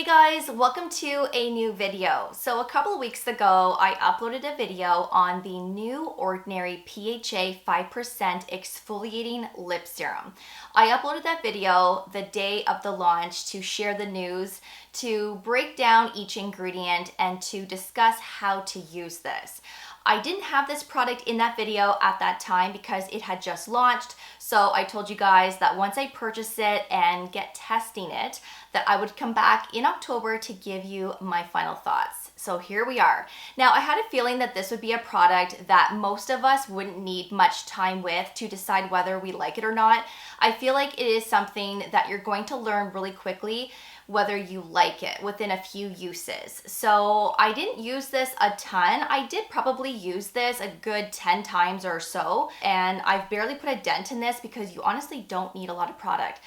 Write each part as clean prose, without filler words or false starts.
Hey guys, welcome to a new video. So a couple of weeks ago, I uploaded a video on the new Ordinary PHA 5% Exfoliating Lip Serum. I uploaded that video the day of the launch to share the news, to break down each ingredient, and to discuss how to use this. I didn't have this product in that video at that time because it had just launched. So I told you guys that once I purchase it and get testing it, that I would come back in October to give you my final thoughts. So here we are. Now, I had a feeling that this would be a product that most of us wouldn't need much time with to decide whether we like it or not. I feel like it is something that you're going to learn really quickly whether you like it within a few uses. So I didn't use this a ton. I did probably use this a good 10 times or so, and I've barely put a dent in this because you honestly don't need a lot of product.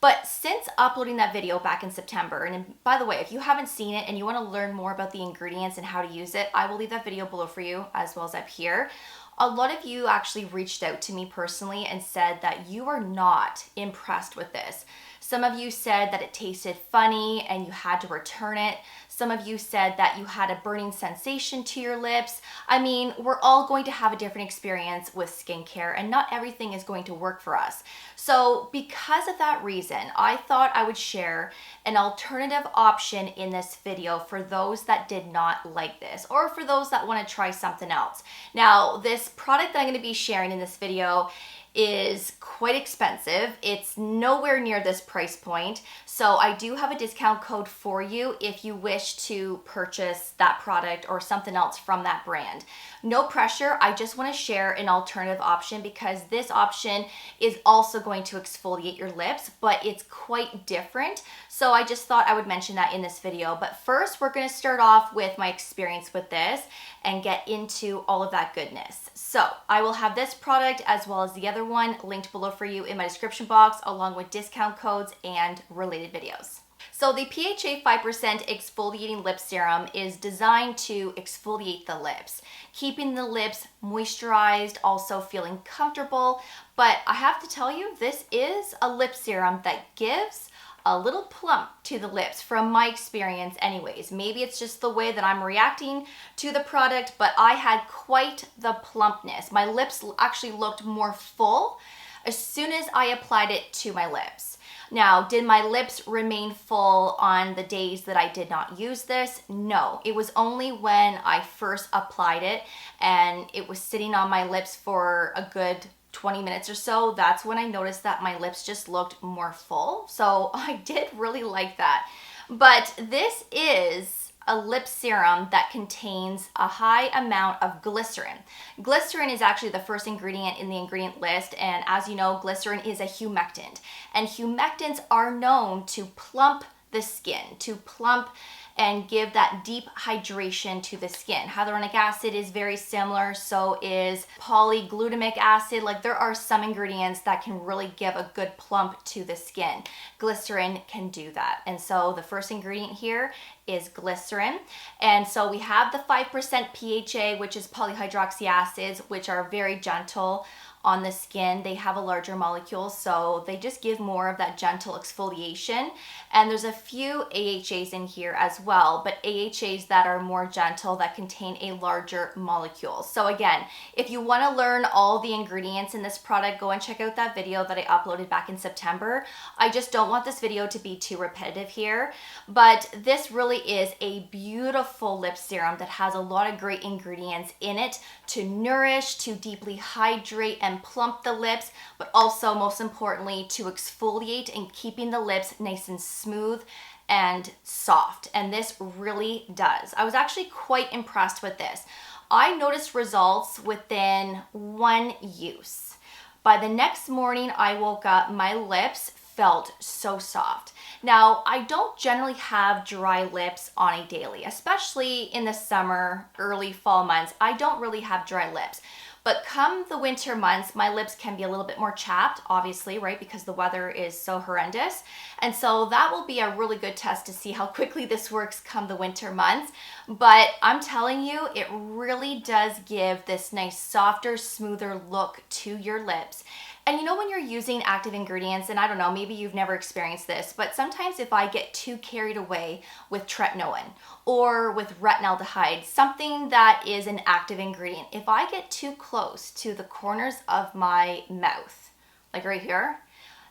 But since uploading that video back in September, and by the way, if you haven't seen it and you want to learn more about the ingredients and how to use it, I will leave that video below for you as well as up here. A lot of you actually reached out to me personally and said that you are not impressed with this. Some of you said that it tasted funny and you had to return it. Some of you said that you had a burning sensation to your lips. I mean, we're all going to have a different experience with skincare and not everything is going to work for us. So because of that reason, I thought I would share an alternative option in this video for those that did not like this or for those that want to try something else. Now, this product that I'm going to be sharing in this video is quite expensive. It's nowhere near this price point. So I do have a discount code for you if you wish to purchase that product or something else from that brand. No pressure. I just want to share an alternative option because this option is also going to exfoliate your lips, but it's quite different. So I just thought I would mention that in this video. But first, we're going to start off with my experience with this and get into all of that goodness. So I will have this product as well as the other one linked below for you in my description box, along with discount codes and related videos. So the PHA 5% Exfoliating Lip Serum is designed to exfoliate the lips, keeping the lips moisturized, also feeling comfortable. But I have to tell you, this is a lip serum that gives a little plump to the lips from my experience anyways. Maybe it's just the way that I'm reacting to the product, but I had quite the plumpness. My lips actually looked more full as soon as I applied it to my lips. Now, did my lips remain full on the days that I did not use this? No, it was only when I first applied it and it was sitting on my lips for a good 20 minutes or so, that's when I noticed that my lips just looked more full. So I did really like that. But this is a lip serum that contains a high amount of glycerin. Glycerin is actually the first ingredient in the ingredient list, and as you know, glycerin is a humectant. And humectants are known to plump the skin, to plump and give that deep hydration to the skin. Hyaluronic acid is very similar, so is polyglutamic acid. Like, there are some ingredients that can really give a good plump to the skin. Glycerin can do that. And so the first ingredient here is glycerin. And so we have the 5% PHA, which is polyhydroxy acids, which are very gentle on the skin. They have a larger molecule, so they just give more of that gentle exfoliation. And there's a few AHAs in here as well, but AHAs that are more gentle, that contain a larger molecule. So again, if you want to learn all the ingredients in this product, go and check out that video that I uploaded back in September. I just don't want this video to be too repetitive here, but this really is a beautiful lip serum that has a lot of great ingredients in it to nourish, to deeply hydrate and plump the lips, but also most importantly to exfoliate and keeping the lips nice and smooth and soft. And this really does. I was actually quite impressed with this. I noticed results within one use. By the next morning I woke up, my lips felt so soft. Now, I don't generally have dry lips on a daily, especially in the summer, early fall months. I don't really have dry lips. But come the winter months, my lips can be a little bit more chapped, obviously, right? Because the weather is so horrendous. And so that will be a really good test to see how quickly this works come the winter months. But I'm telling you, it really does give this nice, softer, smoother look to your lips. And you know when you're using active ingredients, and I don't know, maybe you've never experienced this, but sometimes if I get too carried away with tretinoin or with retinaldehyde, something that is an active ingredient, if I get too close to the corners of my mouth, like right here,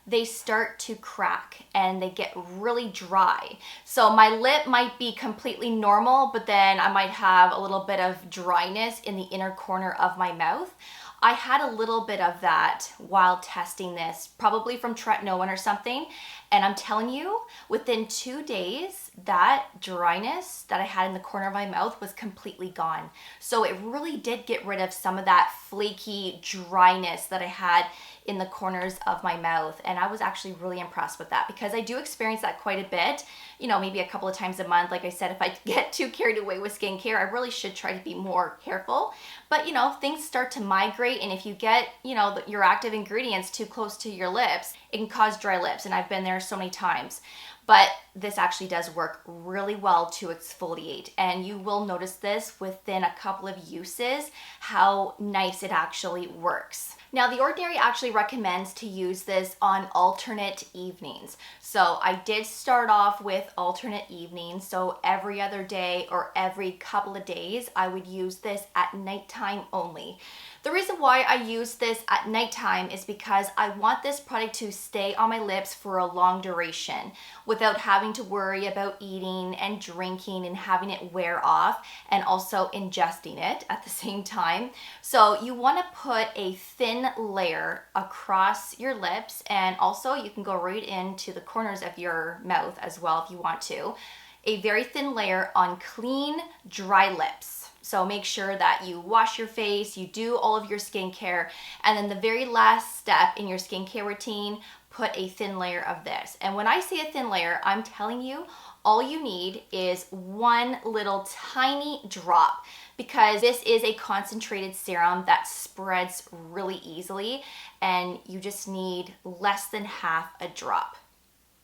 they start to crack and they get really dry. So my lip might be completely normal, but then I might have a little bit of dryness in the inner corner of my mouth. I had a little bit of that while testing this, probably from tretinoin or something. And I'm telling you, within 2 days, that dryness that I had in the corner of my mouth was completely gone. So it really did get rid of some of that flaky dryness that I had in the corners of my mouth. And I was actually really impressed with that because I do experience that quite a bit, you know, maybe a couple of times a month. Like I said, if I get too carried away with skincare, I really should try to be more careful. But, you know, things start to migrate. And if you get, you know, your active ingredients too close to your lips, it can cause dry lips. And I've been there so many times. But this actually does work really well to exfoliate. And you will notice this within a couple of uses, how nice it actually works. Now, The Ordinary actually recommends to use this on alternate evenings. So I did start off with alternate evenings. So every other day or every couple of days, I would use this at nighttime only. The reason why I use this at nighttime is because I want this product to stay on my lips for a long duration without having to worry about eating and drinking and having it wear off and also ingesting it at the same time. So you want to put a thin layer across your lips, and also you can go right into the corners of your mouth as well if you want to. A very thin layer on clean, dry lips. So make sure that you wash your face, you do all of your skincare, and then the very last step in your skincare routine, put a thin layer of this. And when I say a thin layer, I'm telling you, all you need is one little tiny drop, because this is a concentrated serum that spreads really easily, and you just need less than half a drop.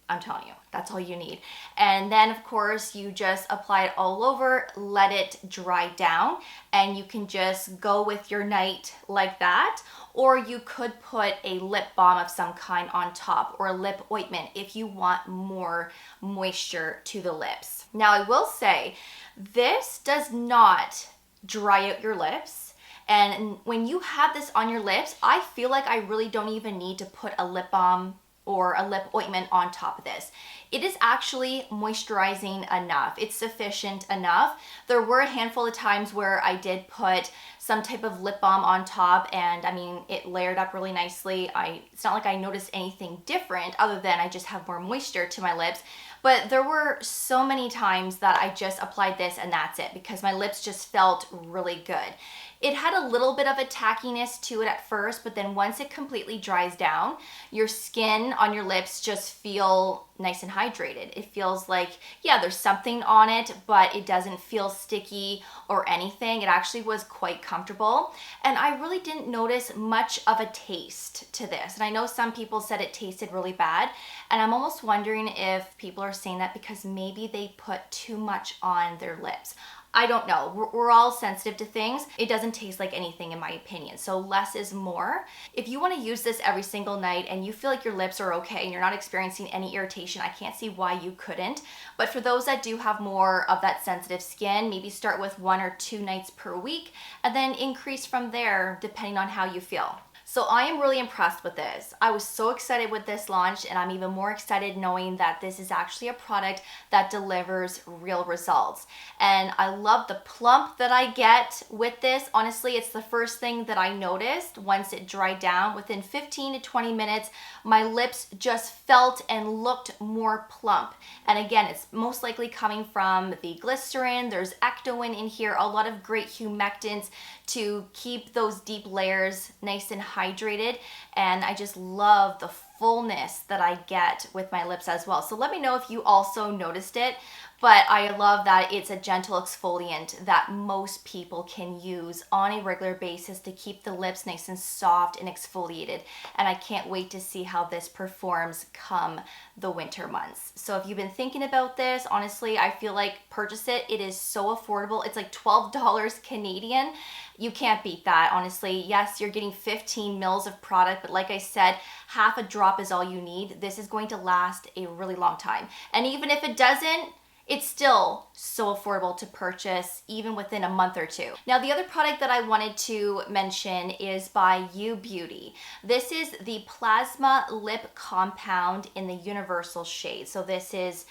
I'm telling you, that's all you need. And then of course you just apply it all over, let it dry down, and you can just go with your night like that. Or you could put a lip balm of some kind on top, or a lip ointment if you want more moisture to the lips. Now I will say, this does not dry out your lips. And when you have this on your lips, I feel like I really don't even need to put a lip balm or a lip ointment on top of this. It is actually moisturizing enough. It's sufficient enough. There were a handful of times where I did put some type of lip balm on top, and I mean, it layered up really nicely. It's not like I noticed anything different other than I just have more moisture to my lips. But there were so many times that I just applied this and that's it, because my lips just felt really good. It had a little bit of a tackiness to it at first, but then once it completely dries down, your skin on your lips just feel nice and hydrated. It feels like, yeah, there's something on it, but it doesn't feel sticky or anything. It actually was quite comfortable. And I really didn't notice much of a taste to this. And I know some people said it tasted really bad. And I'm almost wondering if people are saying that because maybe they put too much on their lips. I don't know. We're all sensitive to things. It doesn't taste like anything in my opinion. So less is more. If you want to use this every single night and you feel like your lips are okay and you're not experiencing any irritation, I can't see why you couldn't. But for those that do have more of that sensitive skin, maybe start with 1 or 2 nights per week and then increase from there depending on how you feel. So I am really impressed with this. I was so excited with this launch, and I'm even more excited knowing that this is actually a product that delivers real results. And I love the plump that I get with this. Honestly, it's the first thing that I noticed once it dried down. Within 15 to 20 minutes, my lips just felt and looked more plump. And again, it's most likely coming from the glycerin. There's ectoin in here, a lot of great humectants to keep those deep layers nice and hydrated. And I just love the fullness that I get with my lips as well. So let me know if you also noticed it. But I love that it's a gentle exfoliant that most people can use on a regular basis to keep the lips nice and soft and exfoliated. And I can't wait to see how this performs come the winter months. So if you've been thinking about this, honestly, I feel like purchase it. It is so affordable. It's like $12 Canadian. You can't beat that, honestly. Yes, you're getting 15 mils of product, but like I said, half a drop is all you need. This is going to last a really long time. And even if it doesn't, it's still so affordable to purchase even within a month or two. Now, the other product that I wanted to mention is by Beauty. This is the Plasma Lip Compound in the Universal shade. So this is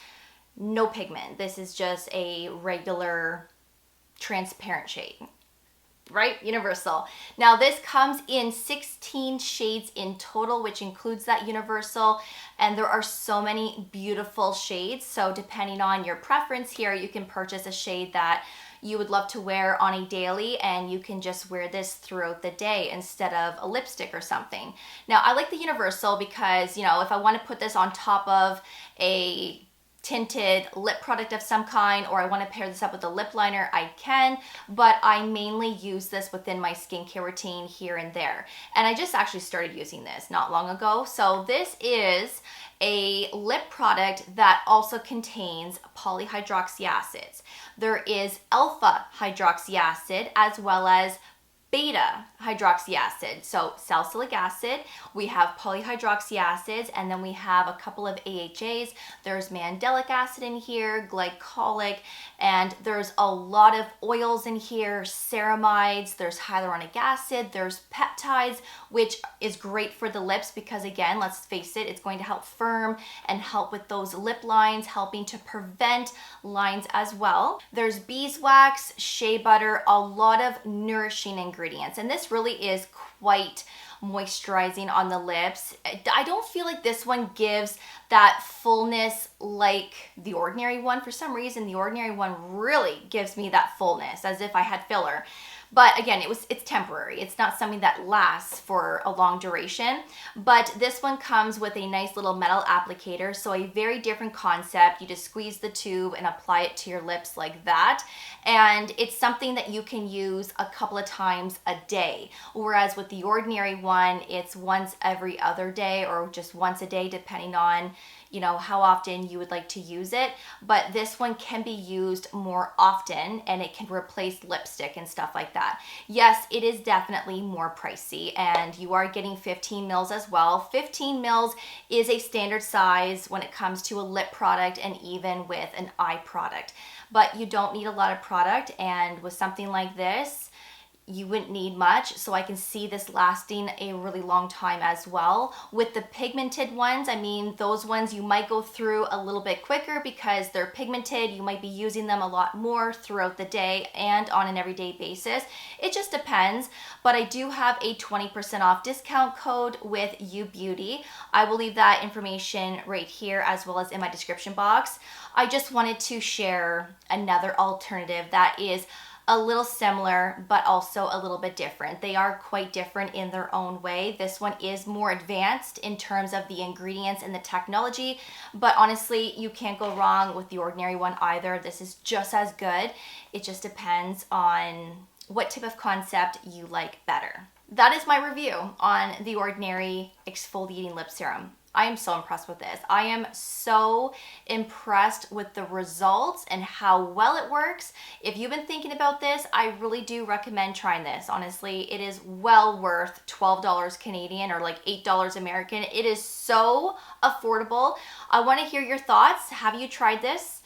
no pigment. This is just a regular transparent shade. Right? Universal. Now this comes in 16 shades in total, which includes that universal, and there are so many beautiful shades. So depending on your preference here, you can purchase a shade that you would love to wear on a daily, and you can just wear this throughout the day instead of a lipstick or something. Now I like the universal because, you know, if I want to put this on top of a tinted lip product of some kind, or I want to pair this up with a lip liner, I can, but I mainly use this within my skincare routine here and there. And I just actually started using this not long ago. So this is a lip product that also contains polyhydroxy acids. There is alpha hydroxy acid as well as beta hydroxy acid. So salicylic acid, we have polyhydroxy acids, and then we have a couple of AHAs. There's mandelic acid in here, glycolic, and there's a lot of oils in here, ceramides, there's hyaluronic acid, there's peptides, which is great for the lips because, again, let's face it, it's going to help firm and help with those lip lines, helping to prevent lines as well. There's beeswax, shea butter, a lot of nourishing ingredients. And this really is quite moisturizing on the lips. I don't feel like this one gives that fullness like the Ordinary one. For some reason, the Ordinary one really gives me that fullness as if I had filler. But again, it's temporary. It's not something that lasts for a long duration. But this one comes with a nice little metal applicator. So a very different concept. You just squeeze the tube and apply it to your lips like that. And it's something that you can use a couple of times a day. Whereas with the Ordinary one, it's once every other day or just once a day, depending on, you know, how often you would like to use it. But this one can be used more often, and it can replace lipstick and stuff like that. Yes, it is definitely more pricey, and you are getting 15 mils as well. 15 mils is a standard size when it comes to a lip product and even with an eye product. But you don't need a lot of product, and with something like this, you wouldn't need much, so I can see this lasting a really long time as well. With the pigmented ones, I mean, those ones you might go through a little bit quicker because they're pigmented. You might be using them a lot more throughout the day and on an everyday basis. It just depends, but I do have a 20% off discount code with Beauty. I will leave that information right here as well as in my description box. I just wanted to share another alternative that is a little similar, but also a little bit different. They are quite different in their own way. This one is more advanced in terms of the ingredients and the technology, but honestly, you can't go wrong with the Ordinary one either. This is just as good. It just depends on what type of concept you like better. That is my review on the Ordinary Exfoliating Lip Serum. I am so impressed with this. I am so impressed with the results and how well it works. If you've been thinking about this, I really do recommend trying this. Honestly, it is well worth $12 Canadian or like $8 American. It is so affordable. I want to hear your thoughts. Have you tried this?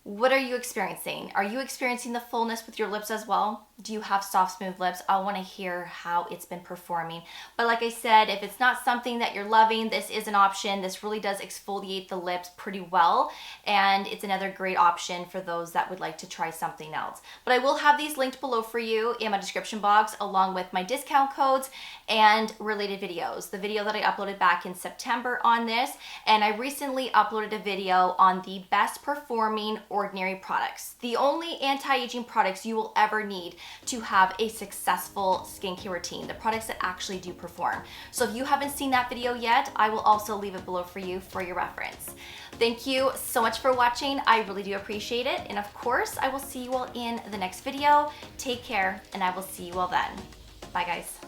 What are you experiencing? Are you experiencing the fullness with your lips as well? Do you have soft, smooth lips? I want to hear how it's been performing. But like I said, if it's not something that you're loving, this is an option. This really does exfoliate the lips pretty well. And it's another great option for those that would like to try something else. But I will have these linked below for you in my description box, along with my discount codes and related videos. The video that I uploaded back in September on this, and I recently uploaded a video on the best performing Ordinary products, the only anti-aging products you will ever need to have a successful skincare routine, the products that actually do perform. So if you haven't seen that video yet, I will also leave it below for you for your reference. Thank you so much for watching. I really do appreciate it. And of course, I will see you all in the next video. Take care, and I will see you all then. Bye, guys.